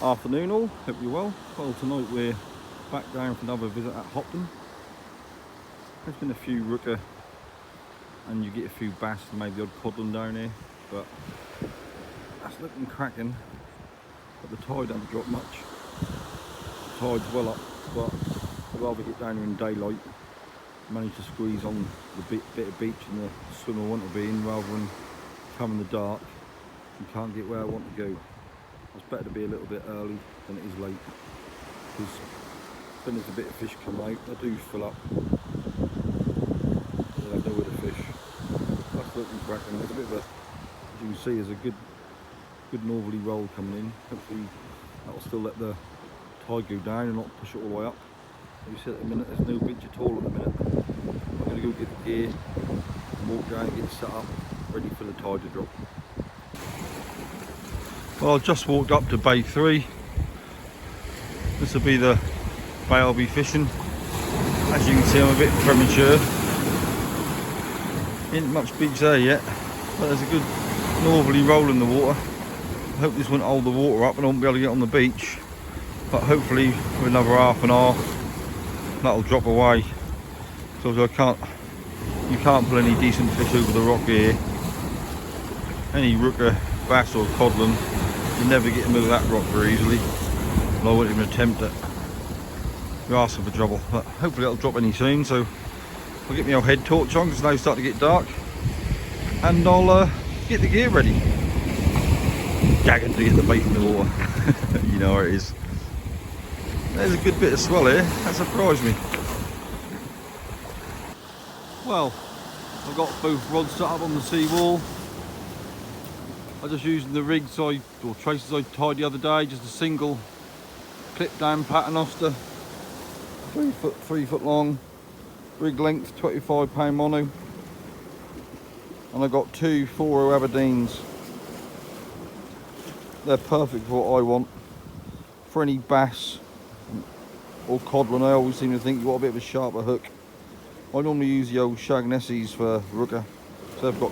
Afternoon all, hope you're well. Well, tonight we're back down for another visit at Hopton. There's been a few rooker and you get a few bass and maybe the odd codling down here, but that's looking cracking. But the tide hasn't dropped much. The tide's well up, but I'd rather get down here in daylight, manage to squeeze on the bit of beach and the swim I want to be in, rather than come in the dark and can't get where I want to go. It's better to be a little bit early than it is late, because when there's a bit of fish come out, they do fill up. They have nowhere to fish. That's looking cracking. There's a bit of a, as you can see, there's a good northerly roll coming in. Hopefully that'll still let the tide go down and not push it all the way up. As you see at the minute, there's no beach at all at the minute. I'm going to go get the gear and walk down and get it set up, ready for the tide to drop. Well, I just walked up to Bay 3. This will be the bay I'll be fishing. As you can see, I'm a bit premature. Ain't much beach there yet, but there's a good northerly roll in the water. I hope this won't hold the water up and I won't be able to get on the beach. But hopefully with another half an hour, that'll drop away. So you can't pull any decent fish over the rock here. Any rooker, bass or codling, you never get them over that rock very easily. And I wouldn't even attempt it. You're asking for trouble. But hopefully it'll drop any soon, so I'll get my old head torch on because now it's starting to get dark. And I'll get the gear ready. Gagging to get the bait in the water. You know where it is. There's a good bit of swell here. That surprised me. Well, I've got both rods set up on the seawall. I'm just using the rigs or traces I tied the other day, just a single clip down paternoster, 3 foot long, rig length, 25 pound mono, and I've got 2 4.0 Aberdeens. They're perfect for what I want. For any bass or codling, I always seem to think you want a bit of a sharper hook. I normally use the old shag nessies for rooker, so they've got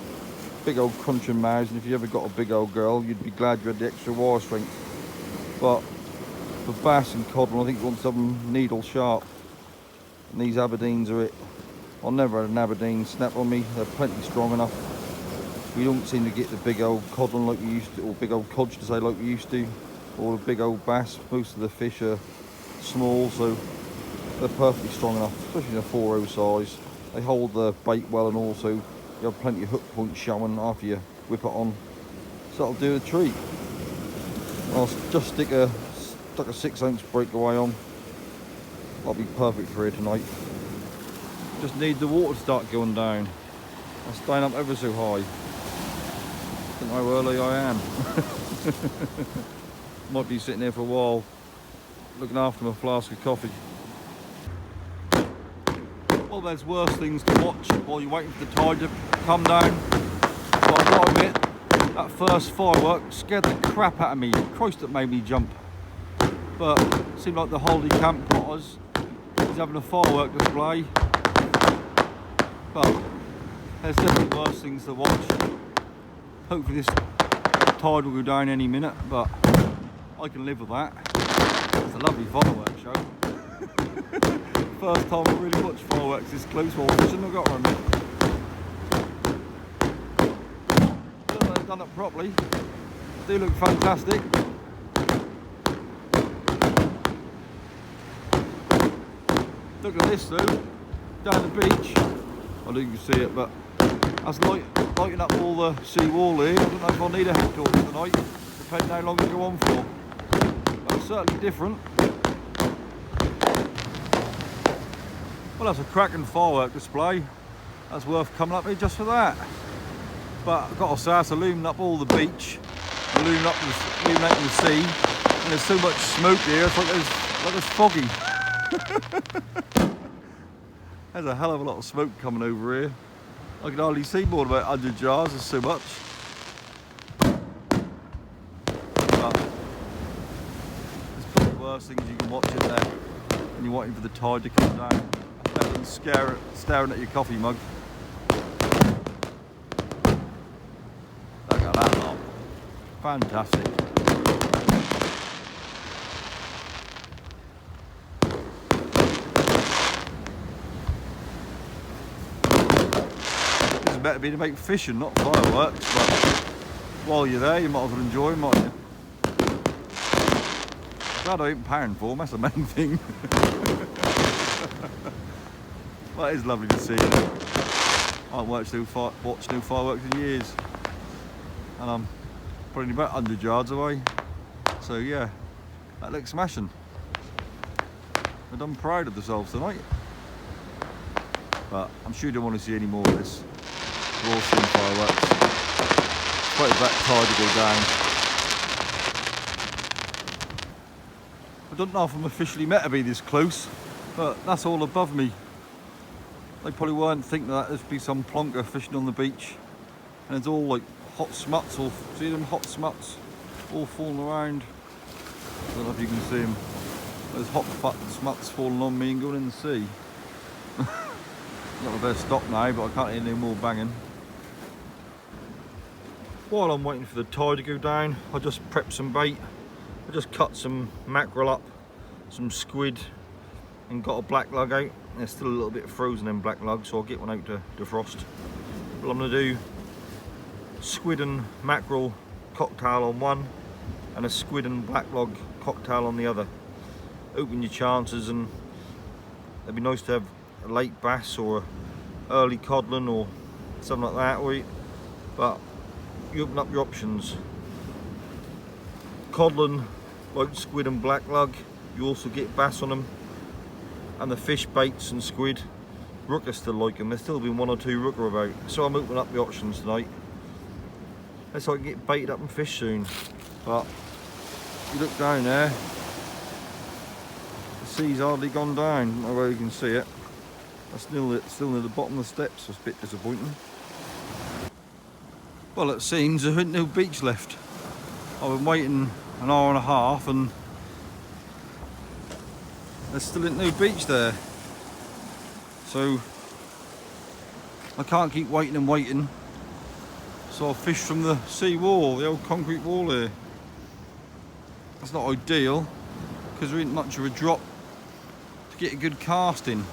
big old crunching mouths, and if you ever got a big old girl, you'd be glad you had the extra wire strength. But for bass and codling, I think you want something needle sharp, and these Aberdeens are it. I've never had an Aberdeen snap on me. They're plenty strong enough. We don't seem to get the big old codling like we used to, or big old codge to say like we used to, or the big old bass. Most of the fish are small, so they're perfectly strong enough, especially in a 4.0 size. They hold the bait well, and also you have plenty of hook points showing after you whip it on, so that'll do a treat. I'll just stuck a 6-ounce breakaway on. That'll be perfect for here tonight. Just need the water to start going down. I'm staying up ever so high. Don't know how early I am. Might be sitting here for a while, looking after my flask of coffee. Well, there's worse things to watch while you're waiting for the tide to come down. But I've got to admit, that first firework scared the crap out of me. Christ, it made me jump. But it seemed like the Holiday Camp Potters is having a firework display. But there's definitely worse things to watch. Hopefully this tide will go down any minute, but I can live with that. It's a lovely firework show. First time I really watched fireworks this close while fishing. I've got to admit. Don't know if they've done it properly. They look fantastic. Look at this though, down the beach. I don't know if you can see it, but that's lighting up all the sea wall here. I don't know if I'll need a head torch tonight, depending how long it go on for. But it's certainly different. Well, that's a cracking firework display. That's worth coming up here just for that. But I've got to say, it's illuminating up all the beach, illuminating the sea, and there's so much smoke here, it's like it's foggy. There's a hell of a lot of smoke coming over here. I can hardly see more than about 100 yards, there's so much. But there's probably worse things you can watch in there when you're waiting for the tide to come down. Better than staring at your coffee mug. Look at that lot. Fantastic. better be to make fishing, not fireworks, but while you're there, you might as well enjoy, mightn't you? Glad I ain't paying for them, that's the main thing. Well, it is lovely to see. I haven't watched no fireworks in years, and I'm probably about 100 yards away. So yeah, that looks smashing. We're done proud of themselves tonight. But I'm sure you don't want to see any more of this. We're all seeing fireworks. Wait for that tide to go down. I don't know if I'm officially meant to be this close, but that's all above me. They probably weren't thinking that there'd be some plonker fishing on the beach. And it's all like hot smuts, all see them hot smuts all falling around. I don't know if you can see them. There's hot smuts falling on me and going in the sea. Not the best stop now, but I can't hear any more banging. While I'm waiting for the tide to go down, I just prepped some bait. I just cut some mackerel up, some squid, and got a black lug out. They're still a little bit frozen in black lug, so I'll get one out to defrost. But I'm going to do squid and mackerel cocktail on one, and a squid and black lug cocktail on the other. Open your chances, and it'd be nice to have a late bass or early codling or something like that, but you open up your options. Codling, like squid and black lug, you also get bass on them, and the fish baits and squid, rooker still like them. There's still been 1 or 2 rooker about, so I'm opening up the options tonight. Let's like get baited up and fish soon. But you look down there, the sea's hardly gone down. I don't know where you can see it. That's still near the bottom of the steps. It's a bit disappointing. Well, it seems there ain't no beach left. I've been waiting an hour and a half and there's still ain't no beach there. So I can't keep waiting and waiting. So I'll fish from the sea wall, the old concrete wall here. That's not ideal because there ain't much of a drop to get a good cast in.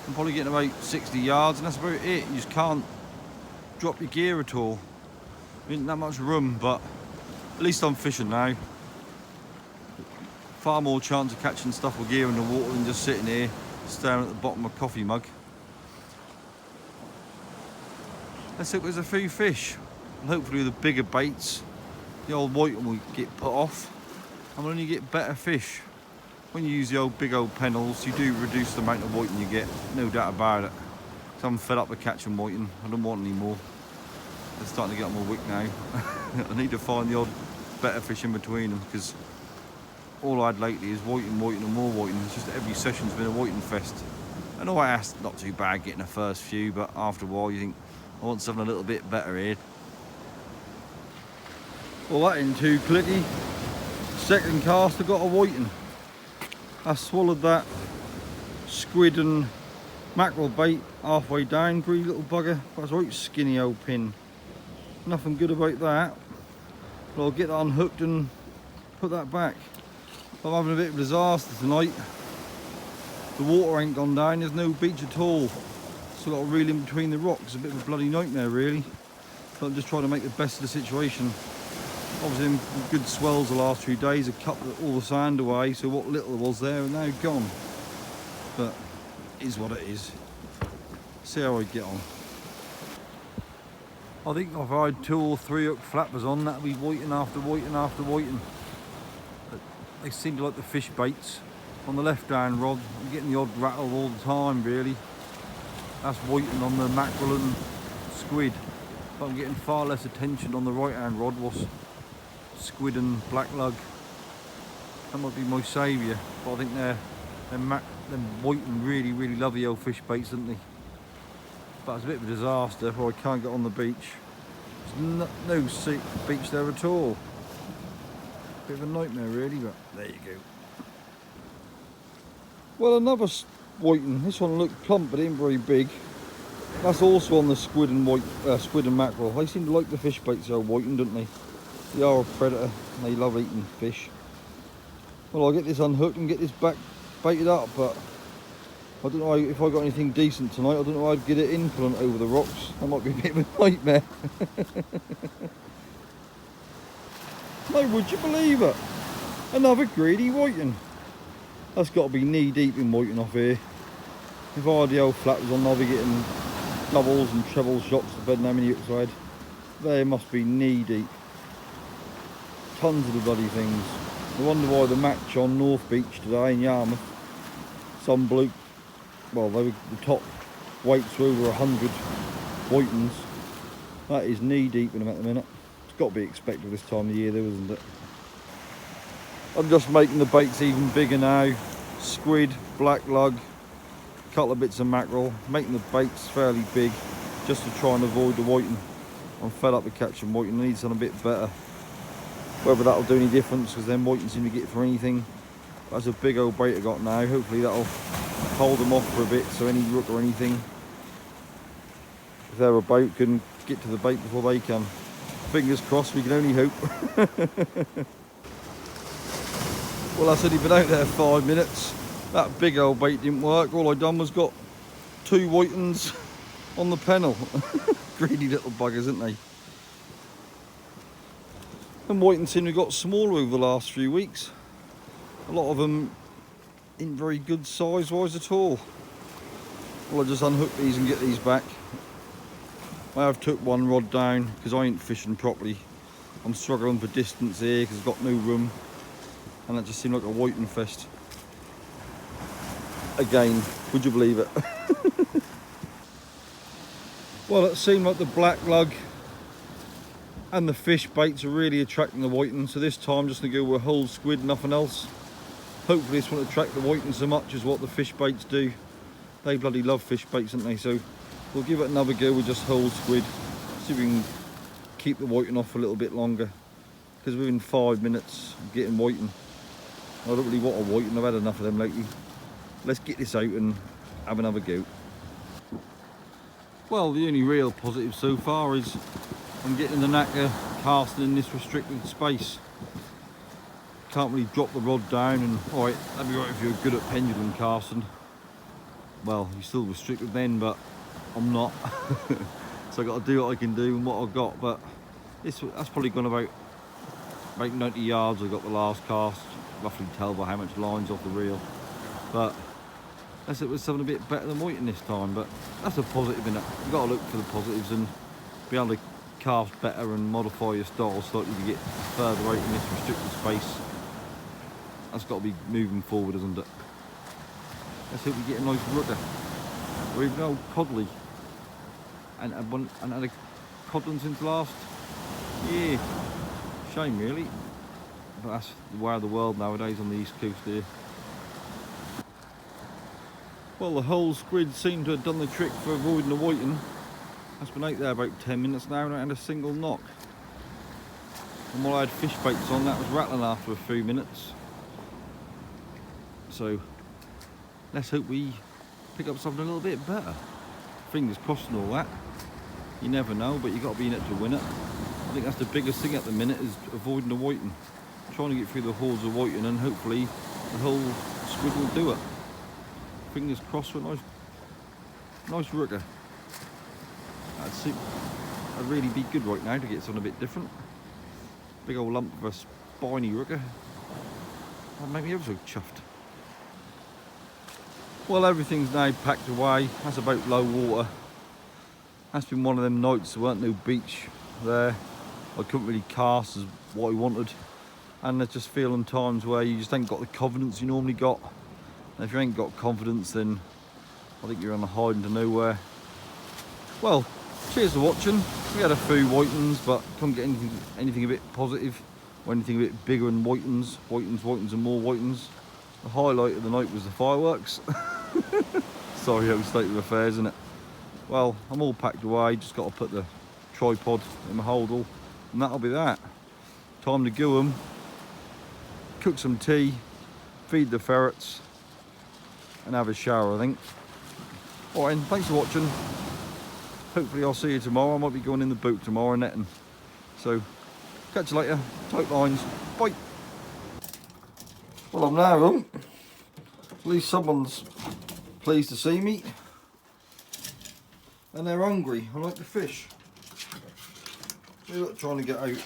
I'm probably getting about 60 yards and that's about it. You just can't drop your gear at all. There ain't that much room, but at least I'm fishing now. Far more chance of catching stuff with gear in the water than just sitting here staring at the bottom of a coffee mug. Let's hope there's a few fish. And hopefully the bigger baits, the old whiting will get put off and we'll only get better fish. When you use the big old pennels, you do reduce the amount of whiting you get, no doubt about it. So I'm fed up with catching whiting, I don't want any more. They're starting to get on my wick now. I need to find the odd better fish in between them because all I had lately is whiting and more whiting. It's just every session's been a whiting fest. I know that's not too bad getting the first few, but after a while you think, I want something a little bit better here. Well, that ain't too clicky. Second cast I got a whiting. I swallowed that squid and mackerel bait halfway down, greedy little bugger. That's a right skinny old pin. Nothing good about that. But I'll get that unhooked and put that back. I'm having a bit of a disaster tonight. The water ain't gone down, there's no beach at all. So I've got to reel in between the rocks. A bit of a bloody nightmare really. But I'm just trying to make the best of the situation. Obviously good swells the last few days have cut all the sand away, so what little was there is now gone. But it is what it is. See how I get on. I think if I had 2 or 3 hook flappers on, that'd be whiting after whiting after whiting. But they seem to like the fish baits. On the left hand rod, I'm getting the odd rattle all the time really. That's whiting on the mackerel and squid. But I'm getting far less attention on the right hand rod was squid and black lug. That might be my saviour, but I think them whiting really love the old fish baits, don't they? But it's a bit of a disaster for I can't get on the beach. There's no beach there at all. Bit of a nightmare really, but there you go. Well, another whiting. This one looked plump but ain't very big. That's also on the squid and mackerel. They seem to like the fish baits, they are whiting, don't they? They are a predator and they love eating fish. Well, I'll get this unhooked and get this back baited up, but I don't know if I got anything decent tonight. I don't know how I'd get it in pulling over the rocks. That might be a bit of a nightmare. No, would you believe it? Another greedy whiting. That's got to be knee deep in whiting off here. If I had the old flat was on, I'll be getting doubles and treble shots to bed and how many outside. They must be knee deep. Tons of the bloody things. I wonder why the match on North Beach today in Yarmouth, some bloke, well, they were, the top weights were over 100 whitings. That is knee deep in them at the minute. It's got to be expected this time of year though, isn't it? I'm just making the baits even bigger now. Squid, black lug, a couple of bits of mackerel. Making the baits fairly big just to try and avoid the whiting. I'm fed up with catching whiting. I need something a bit better. Whether that'll do any difference, because then whiting seem to get for anything. That's a big old bait I got now. Hopefully that'll hold them off for a bit, so any rook or anything, if they're a boat, can get to the bait before they can. Fingers crossed, we can only hope. Well, I said he'd been out there 5 minutes. That big old bait didn't work. All I done was got 2 whitings on the pennel. Greedy little buggers, isn't they? And whitings seem to have got smaller over the last few weeks. A lot of them ain't very good size-wise at all. Well, I'll just unhook these and get these back. I have took one rod down because I ain't fishing properly. I'm struggling for distance here because I've got no room. And that just seemed like a whiting fest. Again, would you believe it? Well, it seemed like the black lug and the fish baits are really attracting the whiting. So this time I'm just going to go with a whole squid, nothing else. Hopefully this won't attract the whiting so much as what the fish baits do. They bloody love fish baits, don't they? So we'll give it another go with just whole squid. See if we can keep the whiting off a little bit longer. Because within 5 minutes of getting whiting, I don't really want a whiting. I've had enough of them lately. Let's get this out and have another go. Well, the only real positive so far is I'm getting the knack of casting in this restricted space. Can't really drop the rod down, and alright, that'd be right if you're good at pendulum casting. Well, you're still restricted then, but I'm not. So I've got to do what I can do and what I've got, but that's probably gone about 90 yards. I got the last cast, roughly tell by how much line's off the reel. But unless it was something a bit better than whiting this time, but that's a positive in it. You've got to look for the positives and be able to cast better and modify your style slightly to get further out in this restricted space. That's got to be moving forward, isn't it? Let's hope we get a nice rudder or even an old codling. And had a codling since last year. Shame really, but that's the way of the world nowadays on the east coast here. Well, the whole squid seemed to have done the trick for avoiding the whiting. That's been out there about 10 minutes now and I had a single knock. And while I had fish baits on, that was rattling after a few minutes. So let's hope we pick up something a little bit better. Fingers crossed and all that. You never know, but you've got to be in it to win it. I think that's the biggest thing at the minute, is avoiding the whiting. Trying to get through the hordes of whiting, and hopefully the whole squid will do it. Fingers crossed for a nice rooker. That'd really be good right now to get something a bit different. Big old lump of a spiny rooker. That'd make me ever so chuffed. Well, everything's now packed away. That's about low water. That's been one of them nights. There weren't no beach there. I couldn't really cast as what I wanted. And there's just feeling times where you just ain't got the confidence you normally got. And if you ain't got confidence, then I think you're on a hide into nowhere. Well, cheers for watching. We had a few whitings, but couldn't get anything a bit positive or anything a bit bigger than whitings. Whitings and more whitings. The highlight of the night was the fireworks. Sorry how state of affairs, isn't it? Well, I'm all packed away, just got to put the tripod in my holdall, and that'll be that. Time to go them, cook some tea, feed the ferrets, and have a shower, I think. Alright, thanks for watching. Hopefully I'll see you tomorrow. I might be going in the boat tomorrow netting. So, catch you later. Tight lines. Bye. Well, I'm now home. At least someone's pleased to see me. And they're hungry. I like the fish. They're not trying to get out.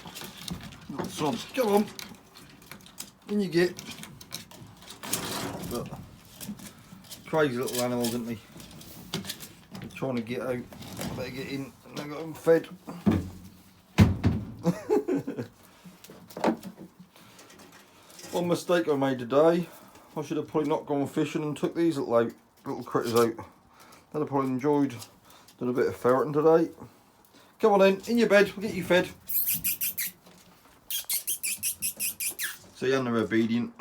Little sods. Come on. In you get. But crazy little animals, aren't they? They're trying to get out. I better get in and I got them fed. One mistake I made today. I should have probably not gone fishing and took these little critters out. Then I probably enjoyed doing a bit of ferreting today. Come on in your bed, we'll get you fed. See, and they're obedient.